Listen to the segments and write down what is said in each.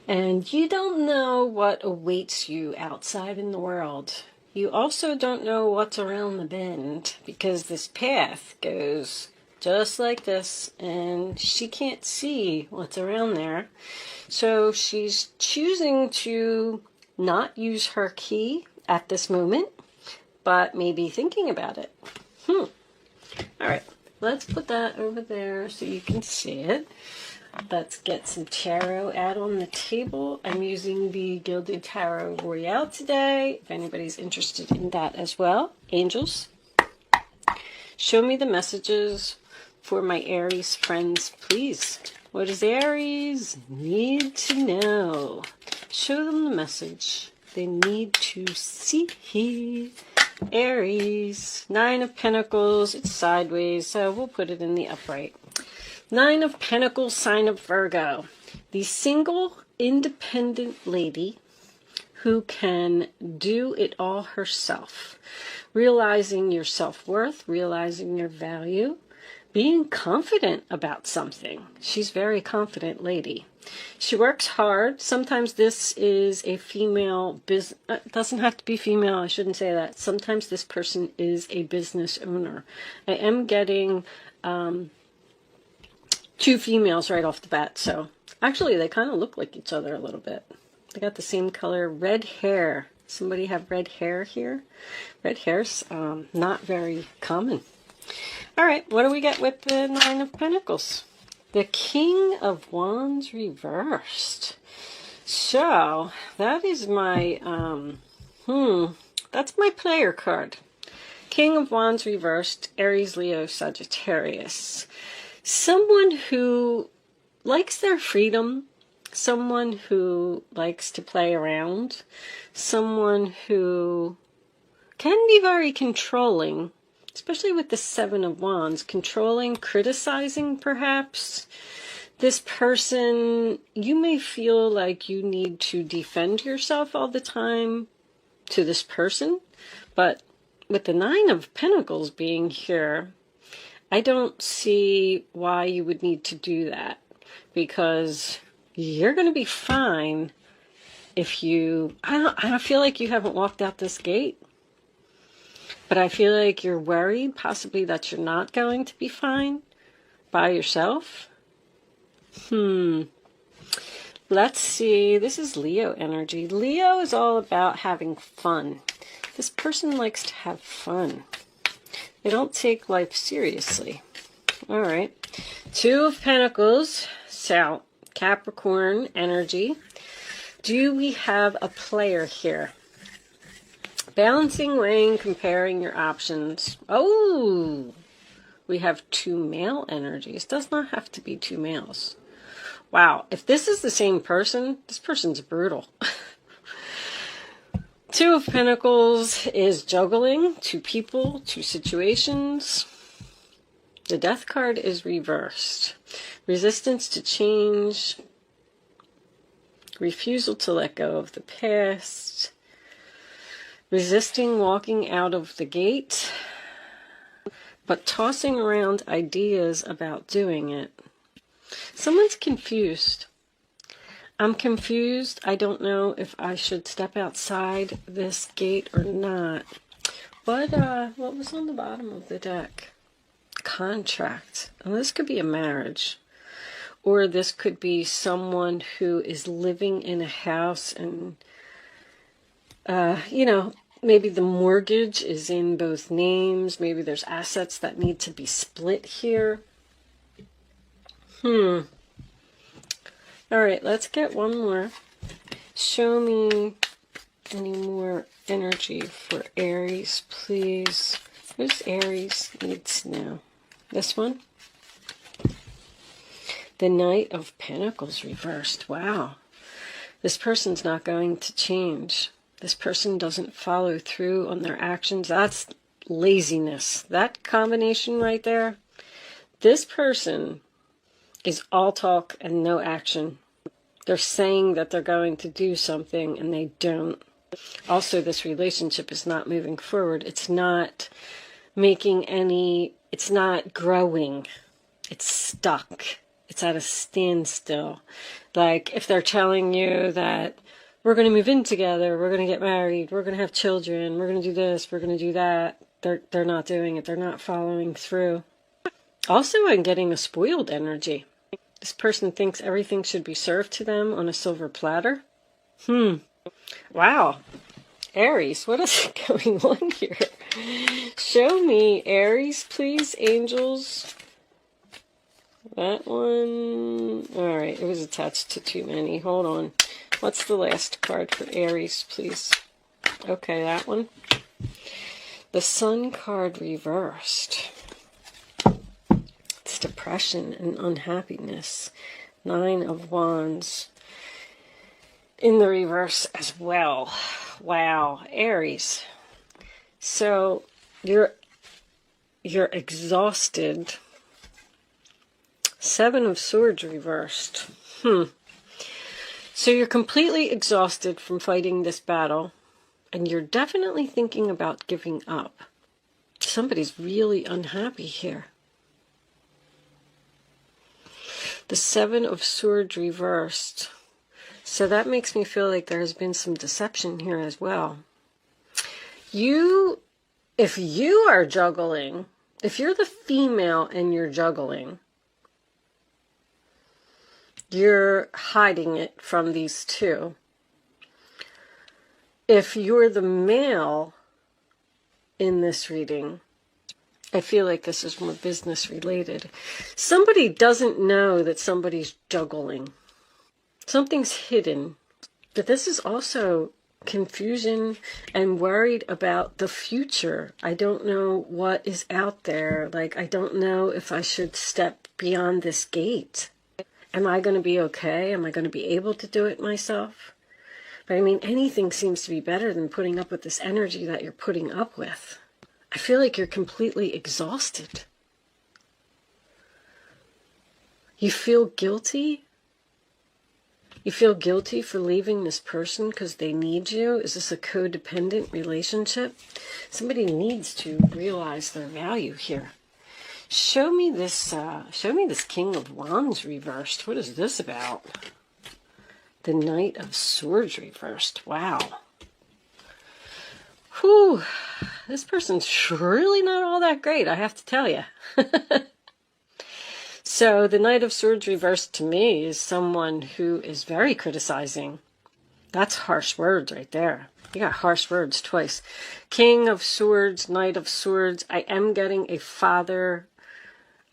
And you don't know what awaits you outside in the world. You also don't know what's around the bend, because this path goes just like this, and she can't see what's around there. So she's choosing to not use her key at this moment, but maybe thinking about it. All right, let's put that over there so you can see it. Let's get some tarot out on the table. I'm using the Gilded Tarot Royale today, if anybody's interested in that as well. Angels, show me the messages for my Aries friends, please. What does Aries need to know? Show them the message they need to see. Aries, Nine of Pentacles. It's sideways, so we'll put it in the upright. Nine of Pentacles, sign of Virgo. The single, independent lady who can do it all herself. Realizing your self-worth, realizing your value, being confident about something. She's a very confident lady. She works hard. Sometimes this is a female business. It doesn't have to be female. I shouldn't say that. Sometimes this person is a business owner. I am getting two females right off the bat. So actually, they kind of look like each other a little bit. They got the same color. Red hair. Somebody have red hair here? Red hair's not very common. All right, what do we get with the Nine of Pentacles? The King of Wands reversed. So that is my, that's my player card. King of Wands reversed, Aries, Leo, Sagittarius. Someone who likes their freedom, someone who likes to play around, someone who can be very controlling, especially with the Seven of Wands, controlling, criticizing perhaps. This person, you may feel like you need to defend yourself all the time to this person, but with the Nine of Pentacles being here, I don't see why you would need to do that, because you're going to be fine if you, I don't feel like you haven't walked out this gate. But I feel like you're worried, possibly that you're not going to be fine by yourself. Let's see. This is Leo energy. Leo is all about having fun. This person likes to have fun. They don't take life seriously. All right. Two of Pentacles. So, Capricorn energy. Do we have a player here? Balancing, weighing, comparing your options. Oh, we have two male energies. Does not have to be two males. Wow, if this is the same person, this person's brutal. Two of Pentacles is juggling, two people, two situations. The Death card is reversed. Resistance to change. Refusal to let go of the past. Resisting walking out of the gate, but tossing around ideas about doing it. Someone's confused. I'm confused. I don't know if I should step outside this gate or not. What was on the bottom of the deck? Contract. And this could be a marriage. Or this could be someone who is living in a house and, maybe the mortgage is in both names. Maybe there's assets that need to be split here. All right, let's get one more. Show me any more energy for Aries, please. What does Aries need to know? This one? The Knight of Pentacles reversed. Wow. This person's not going to change. This person doesn't follow through on their actions. That's laziness. That combination right there. This person is all talk and no action. They're saying that they're going to do something and they don't. Also, this relationship is not moving forward. It's not making any, it's not growing. It's stuck. It's at a standstill. Like if they're telling you that we're going to move in together, we're going to get married, we're going to have children, we're going to do this, we're going to do that, they're not doing it. They're not following through. Also, I'm getting a spoiled energy. This person thinks everything should be served to them on a silver platter. Wow. Aries, what is going on here? Show me, Aries, please, angels. That one. All right, it was attached to too many. Hold on. What's the last card for Aries, please? Okay, that one. The Sun card reversed. It's depression and unhappiness. 9 of Wands in the reverse as well. Wow, Aries. So you're exhausted. 7 of Swords reversed. So you're completely exhausted from fighting this battle, and you're definitely thinking about giving up. Somebody's really unhappy here. The 7 of Swords reversed. So that makes me feel like there has been some deception here as well. If you are juggling, if you're the female and you're juggling, you're hiding it from these two. If you're the male in this reading, I feel like this is more business related. Somebody doesn't know that somebody's juggling. Something's hidden. But this is also confusion and worried about the future. I don't know what is out there. Like, I don't know if I should step beyond this gate. Am I going to be okay? Am I going to be able to do it myself? But I mean, anything seems to be better than putting up with this energy that you're putting up with. I feel like you're completely exhausted. You feel guilty? You feel guilty for leaving this person because they need you? Is this a codependent relationship? Somebody needs to realize their value here. Show me this King of Wands reversed. What is this about? The Knight of Swords reversed. Wow. Whew. This person's really not all that great, I have to tell you. So the Knight of Swords reversed to me is someone who is very criticizing. That's harsh words right there. You got harsh words twice. King of Swords, Knight of Swords. I am getting a father.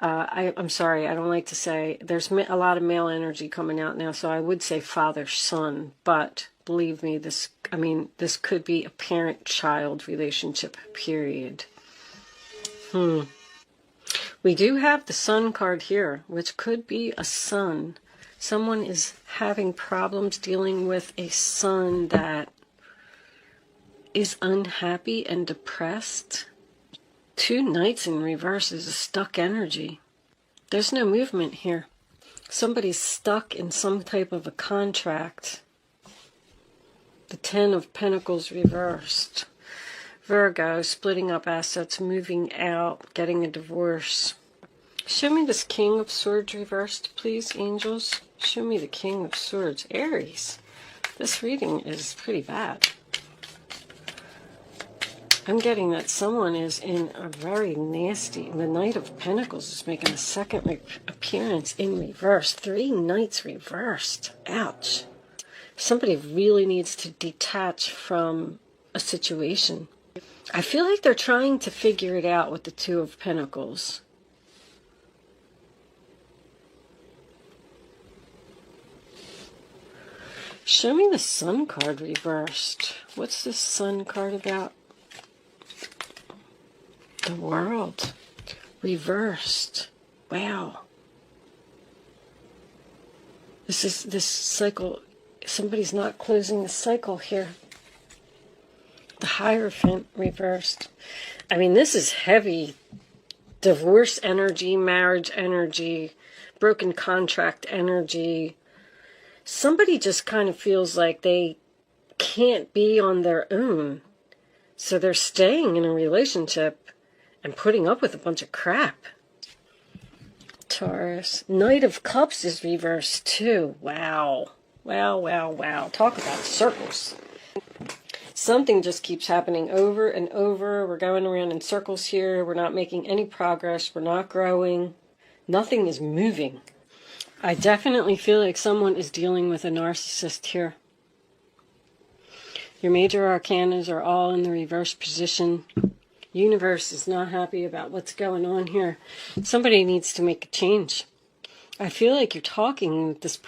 I'm sorry, I don't like to say. There's a lot of male energy coming out now, so I would say father-son. But believe me, this could be a parent-child relationship, period. We do have the Sun card here, which could be a son. Someone is having problems dealing with a son that is unhappy and depressed. 2 Knights in reverse is a stuck energy. There's no movement here. Somebody's stuck in some type of a contract. The 10 of Pentacles reversed. Virgo, splitting up assets, moving out, getting a divorce. Show me this King of Swords reversed, please, angels. Show me the King of Swords. Aries, this reading is pretty bad. I'm getting that someone is in a very nasty... The Knight of Pentacles is making a second appearance in reverse. 3 Knights reversed. Ouch. Somebody really needs to detach from a situation. I feel like they're trying to figure it out with the 2 of Pentacles. Show me the Sun card reversed. What's this Sun card about? The World reversed. Wow. This cycle. Somebody's not closing the cycle here. The Hierophant reversed. I mean, this is heavy. Divorce energy, marriage energy, broken contract energy. Somebody just kind of feels like they can't be on their own. So they're staying in a relationship and putting up with a bunch of crap. Taurus. Knight of Cups is reversed too. Wow. Wow, wow, wow. Talk about circles. Something just keeps happening over and over. We're going around in circles here. We're not making any progress. We're not growing. Nothing is moving. I definitely feel like someone is dealing with a narcissist here. Your major arcanas are all in the reverse position. Universe is not happy about what's going on here. Somebody needs to make a change. I feel like you're talking with this.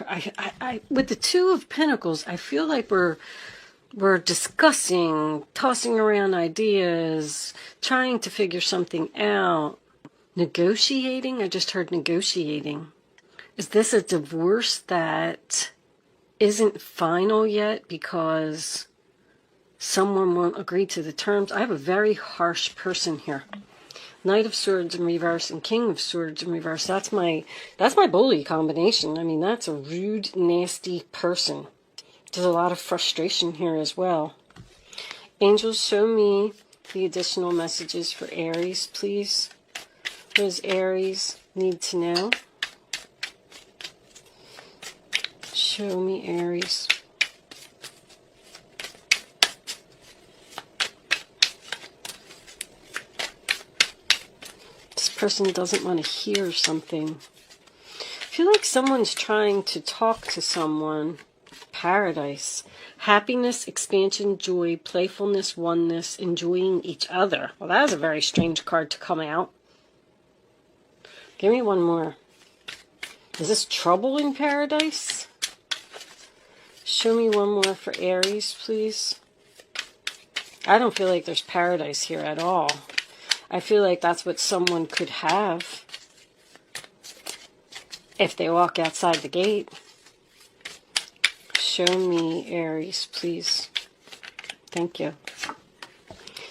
With the Two of Pentacles, I feel like we're discussing, tossing around ideas, trying to figure something out. Negotiating? I just heard negotiating. Is this a divorce that isn't final yet because someone won't agree to the terms? I have a very harsh person here. Knight of Swords in reverse and King of Swords in reverse. That's my bully combination. I mean, that's a rude, nasty person. There's a lot of frustration here as well. Angels, show me the additional messages for Aries, please. What does Aries need to know? Show me Aries. This person doesn't want to hear something. I feel like someone's trying to talk to someone. Paradise. Happiness, expansion, joy, playfulness, oneness, enjoying each other. Well, that is a very strange card to come out. Give me one more. Is this trouble in paradise? Show me one more for Aries, please. I don't feel like there's paradise here at all. I feel like that's what someone could have if they walk outside the gate. Show me Aries, please. Thank you.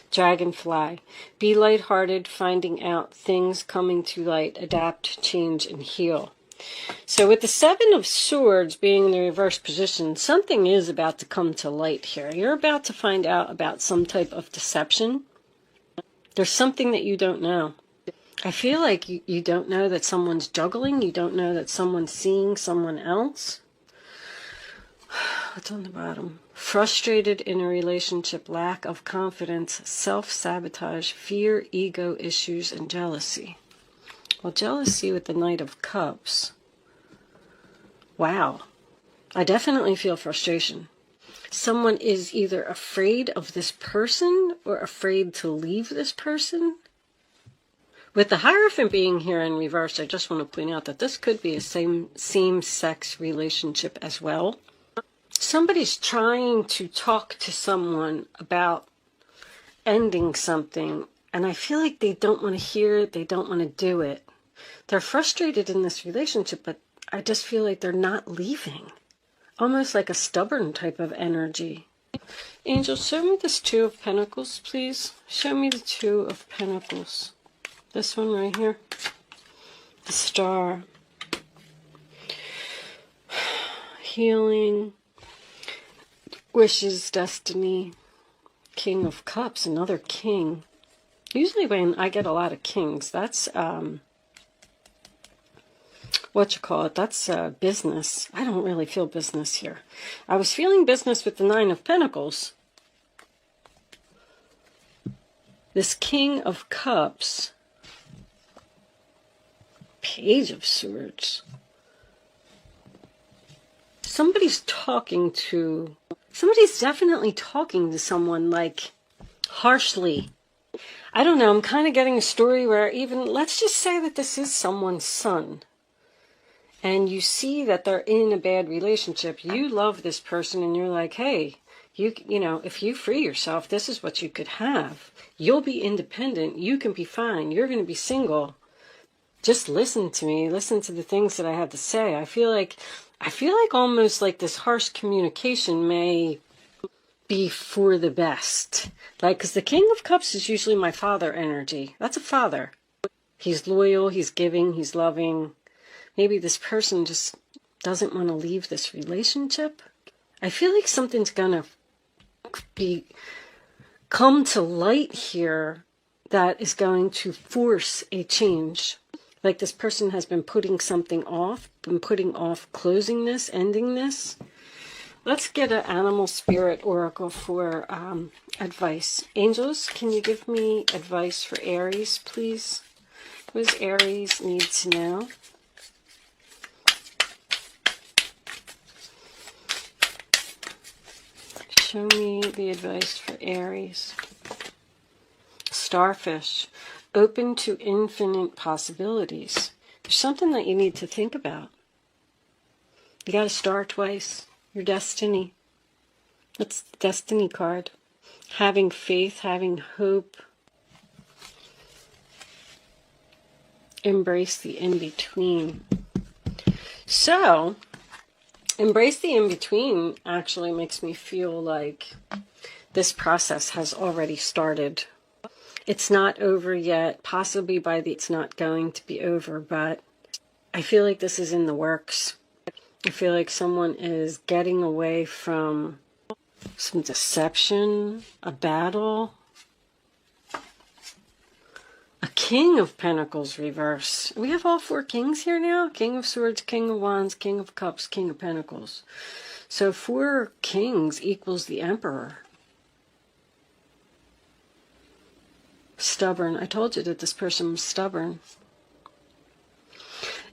Dragonfly. Be lighthearted, finding out things coming to light, adapt, change, and heal. So with the Seven of Swords being in the reverse position, something is about to come to light here. You're about to find out about some type of deception. There's something that you don't know. I feel like you don't know that someone's juggling. You don't know that someone's seeing someone else. What's on the bottom? Frustrated in a relationship, lack of confidence, self-sabotage, fear, ego issues, and jealousy. Well, jealousy with the Knight of Cups. Wow. I definitely feel frustration. Someone is either afraid of this person or afraid to leave this person. With the Hierophant being here in reverse, I just want to point out that this could be a same-sex relationship as well. Somebody's trying to talk to someone about ending something, and I feel like they don't want to hear it, they don't want to do it. They're frustrated in this relationship, but I just feel like they're not leaving. Almost like a stubborn type of energy. Angels, show me this Two of Pentacles, please. Show me the Two of Pentacles. This one right here. The Star. Healing. Wishes, destiny. King of Cups, another king. Usually when I get a lot of kings, that's that's business. I don't really feel business here. I was feeling business with the Nine of Pentacles. This King of Cups. Page of Swords. Somebody's definitely talking to someone, like, harshly. I don't know, I'm kind of getting a story where even, let's just say that this is someone's son. And you see that they're in a bad relationship. You love this person and you're like, hey, you know, if you free yourself, this is what you could have. You'll be independent. You can be fine. You're going to be single. Just listen to me. Listen to the things that I have to say. I feel like almost like this harsh communication may be for the best. Like, because the King of Cups is usually my father energy. That's a father. He's loyal. He's giving. He's loving. Maybe this person just doesn't want to leave this relationship. I feel like something's going to come to light here that is going to force a change. Like this person has been putting something off, been putting off closing this, ending this. Let's get an animal spirit oracle for advice. Angels, can you give me advice for Aries, please? What does Aries need to know? Show me the advice for Aries. Starfish, open to infinite possibilities. There's something that you need to think about. You got a star twice. Your destiny. That's the destiny card. Having faith, having hope. Embrace the in-between. So, embrace the in-between actually makes me feel like this process has already started. It's not over yet. Possibly it's not going to be over, but I feel like this is in the works. I feel like someone is getting away from some deception, a battle. A King of Pentacles reverse. We have all 4 kings here now. King of Swords, King of Wands, King of Cups, King of Pentacles. So 4 kings equals the Emperor. Stubborn. I told you that this person was stubborn.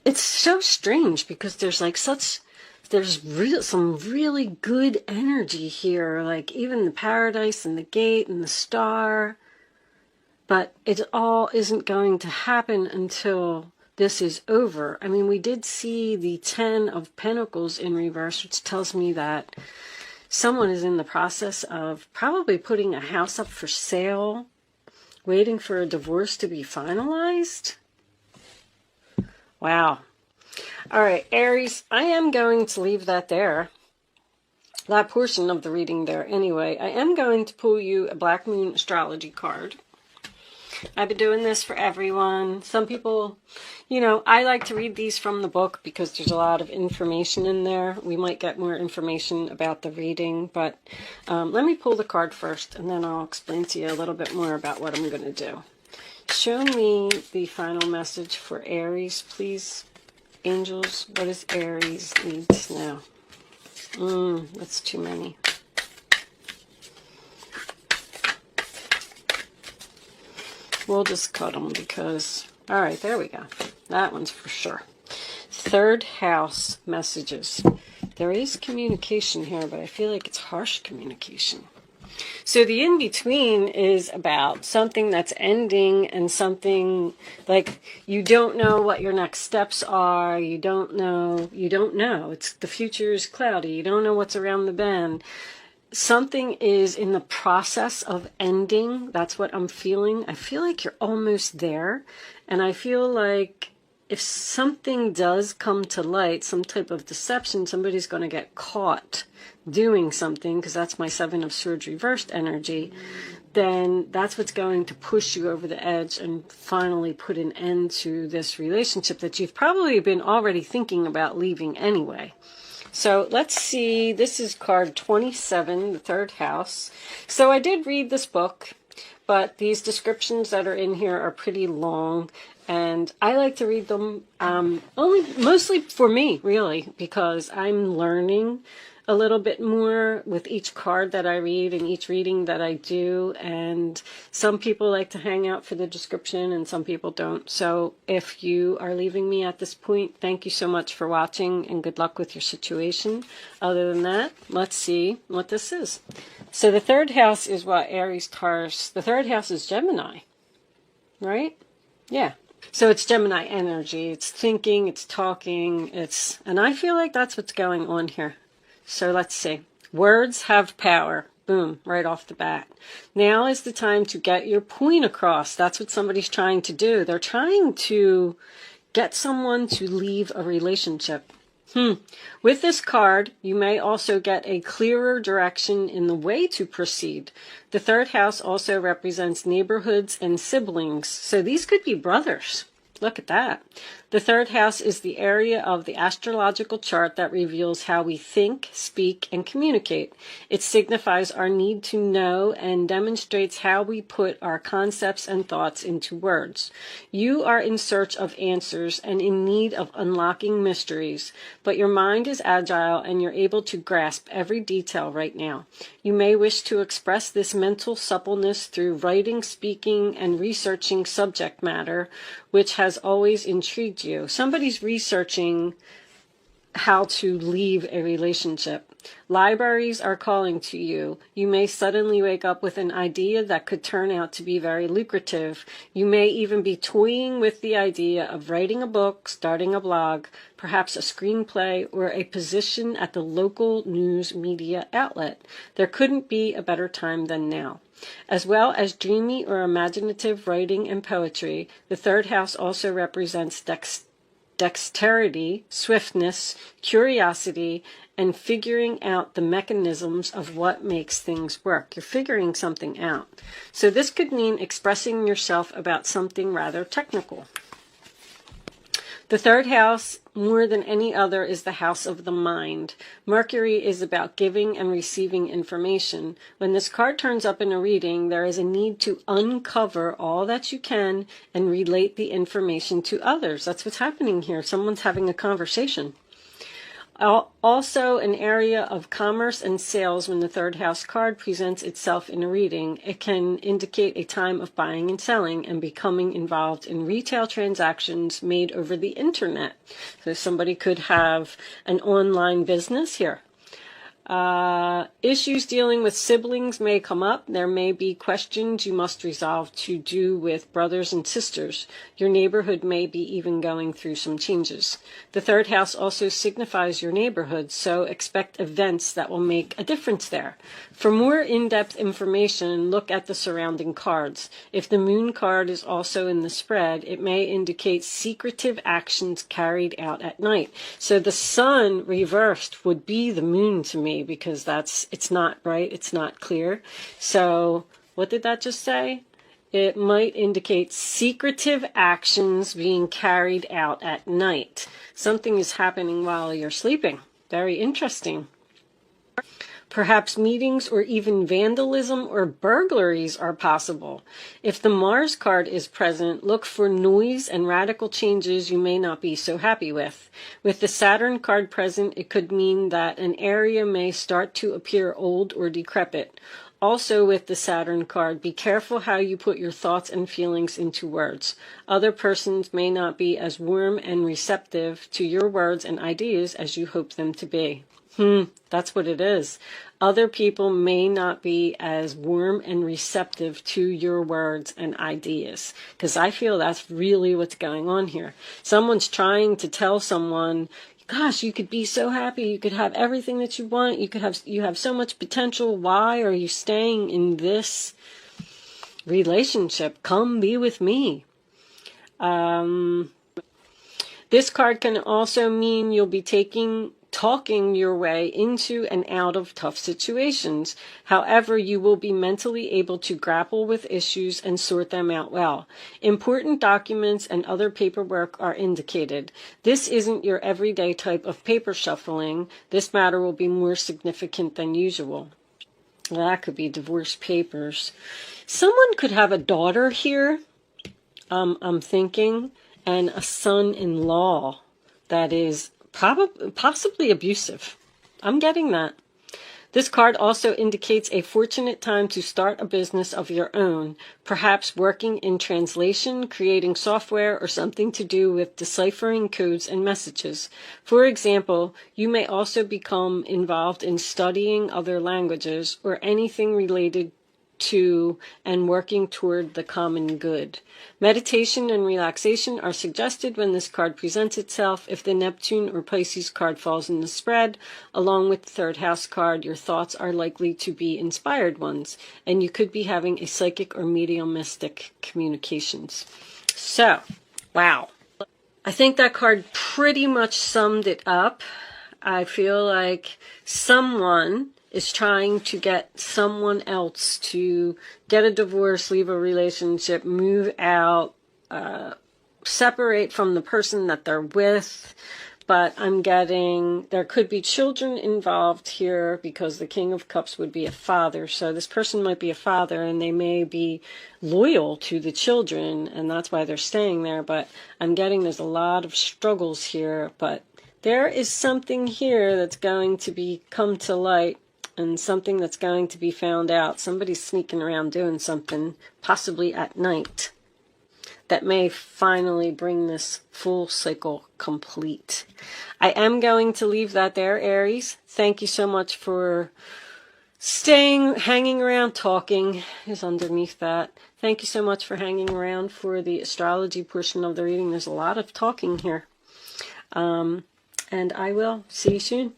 It's so strange because there's like some really good energy here, like even the paradise and the gate and the star, but it all isn't going to happen until this is over. I mean, we did see the 10 of Pentacles in reverse, which tells me that someone is in the process of probably putting a house up for sale, waiting for a divorce to be finalized. Wow. All right, Aries, I am going to leave that there. That portion of the reading there. Anyway, I am going to pull you a Black Moon astrology card. I've been doing this for everyone. Some people, you know, I like to read these from the book because there's a lot of information in there. We might get more information about the reading, but let me pull the card first, and then I'll explain to you a little bit more about what I'm going to do. Show me the final message for Aries, please. Angels, what does Aries need to know? That's too many. We'll just cut them because... All right, there we go. That one's for sure. 3rd house messages. There is communication here, but I feel like it's harsh communication. So the in-between is about something that's ending and something like you don't know what your next steps are. You don't know. It's the future is cloudy. You don't know what's around the bend. Something is in the process of ending. That's what I'm feeling. I feel like you're almost there. And I feel like if something does come to light, some type of deception, somebody's going to get caught doing something, because that's my 7 of Swords reversed energy, then that's what's going to push you over the edge and finally put an end to this relationship that you've probably been already thinking about leaving anyway. So let's see, this is card 27, the 3rd house. So I did read this book, but these descriptions that are in here are pretty long, and I like to read them mostly for me, really, because I'm learning a little bit more with each card that I read and each reading that I do. And some people like to hang out for the description and some people don't. So if you are leaving me at this point, thank you so much for watching and good luck with your situation. Other than that, let's see what this is. So the 3rd house is what Aries, Taurus, the 3rd house is Gemini, right? Yeah. So it's Gemini energy. It's thinking, it's talking, and I feel like that's what's going on here. So let's see. Words have power. Boom, right off the bat. Now is the time to get your point across. That's what somebody's trying to do. They're trying to get someone to leave a relationship. With this card, you may also get a clearer direction in the way to proceed. The 3rd house also represents neighborhoods and siblings. So these could be brothers. Look at that. The third house is the area of the astrological chart that reveals how we think, speak, and communicate. It signifies our need to know and demonstrates how we put our concepts and thoughts into words. You are in search of answers and in need of unlocking mysteries, but your mind is agile and you're able to grasp every detail right now. You may wish to express this mental suppleness through writing, speaking, and researching subject matter, which has always intrigued you. Somebody's researching how to leave a relationship. Libraries are calling to you. You may suddenly wake up with an idea that could turn out to be very lucrative. You may even be toying with the idea of writing a book, starting a blog, perhaps a screenplay, or a position at the local news media outlet. There couldn't be a better time than now. As well as dreamy or imaginative writing and poetry, the third house also represents dexterity, swiftness, curiosity, and figuring out the mechanisms of what makes things work. You're figuring something out. So this could mean expressing yourself about something rather technical. The third house, more than any other, is the house of the mind. Mercury is about giving and receiving information. When this card turns up in a reading, there is a need to uncover all that you can and relate the information to others. That's what's happening here. Someone's having a conversation. Also, an area of commerce and sales. When the third house card presents itself in a reading, it can indicate a time of buying and selling and becoming involved in retail transactions made over the internet. So somebody could have an online business here. Issues dealing with siblings may come up. There may be questions you must resolve to do with brothers and sisters. Your neighborhood may be even going through some changes. The third house also signifies your neighborhood, so expect events that will make a difference there. For more in-depth information, look at the surrounding cards. If the moon card is also in the spread, it may indicate secretive actions carried out at night. So the sun reversed would be the moon to me, because it's not right, it's not clear. So what did that just say? It might indicate secretive actions being carried out at night. Something is happening while you're sleeping. Very interesting. Perhaps meetings or even vandalism or burglaries are possible. If the Mars card is present, look for noise and radical changes you may not be so happy with. With the Saturn card present, it could mean that an area may start to appear old or decrepit. Also with the Saturn card, be careful how you put your thoughts and feelings into words. Other persons may not be as warm and receptive to your words and ideas as you hope them to be. That's what it is. Other people may not be as warm and receptive to your words and ideas, because I feel that's really what's going on here. Someone's trying to tell someone, gosh, you could be so happy, you could have everything that you want, you have so much potential. Why are you staying in this relationship? Come be with me. This card can also mean you'll be talking your way into and out of tough situations. However, you will be mentally able to grapple with issues and sort them out well. Important documents and other paperwork are indicated. This isn't your everyday type of paper shuffling. This matter will be more significant than usual. Well, that could be divorce papers. Someone could have a daughter here, I'm thinking, and a son-in-law that is possibly abusive. I'm getting that. This card also indicates a fortunate time to start a business of your own, perhaps working in translation, creating software, or something to do with deciphering codes and messages. For example, you may also become involved in studying other languages or anything related to and working toward the common good. Meditation and relaxation are suggested when this card presents itself. If the Neptune or Pisces card falls in the spread, along with the third house card, your thoughts are likely to be inspired ones, and you could be having a psychic or mediumistic communications. So, wow. I think that card pretty much summed it up. I feel like someone is trying to get someone else to get a divorce, leave a relationship, move out, separate from the person that they're with. But I'm getting there could be children involved here, because the King of Cups would be a father. So this person might be a father, and they may be loyal to the children, and that's why they're staying there. But I'm getting there's a lot of struggles here. But there is something here that's going to come to light, and something that's going to be found out. Somebody's sneaking around doing something, possibly at night, that may finally bring this full cycle complete. I am going to leave that there, Aries. Thank you so much for hanging around. Talking is underneath that. Thank you so much for hanging around for the astrology portion of the reading. There's a lot of talking here. And I will see you soon.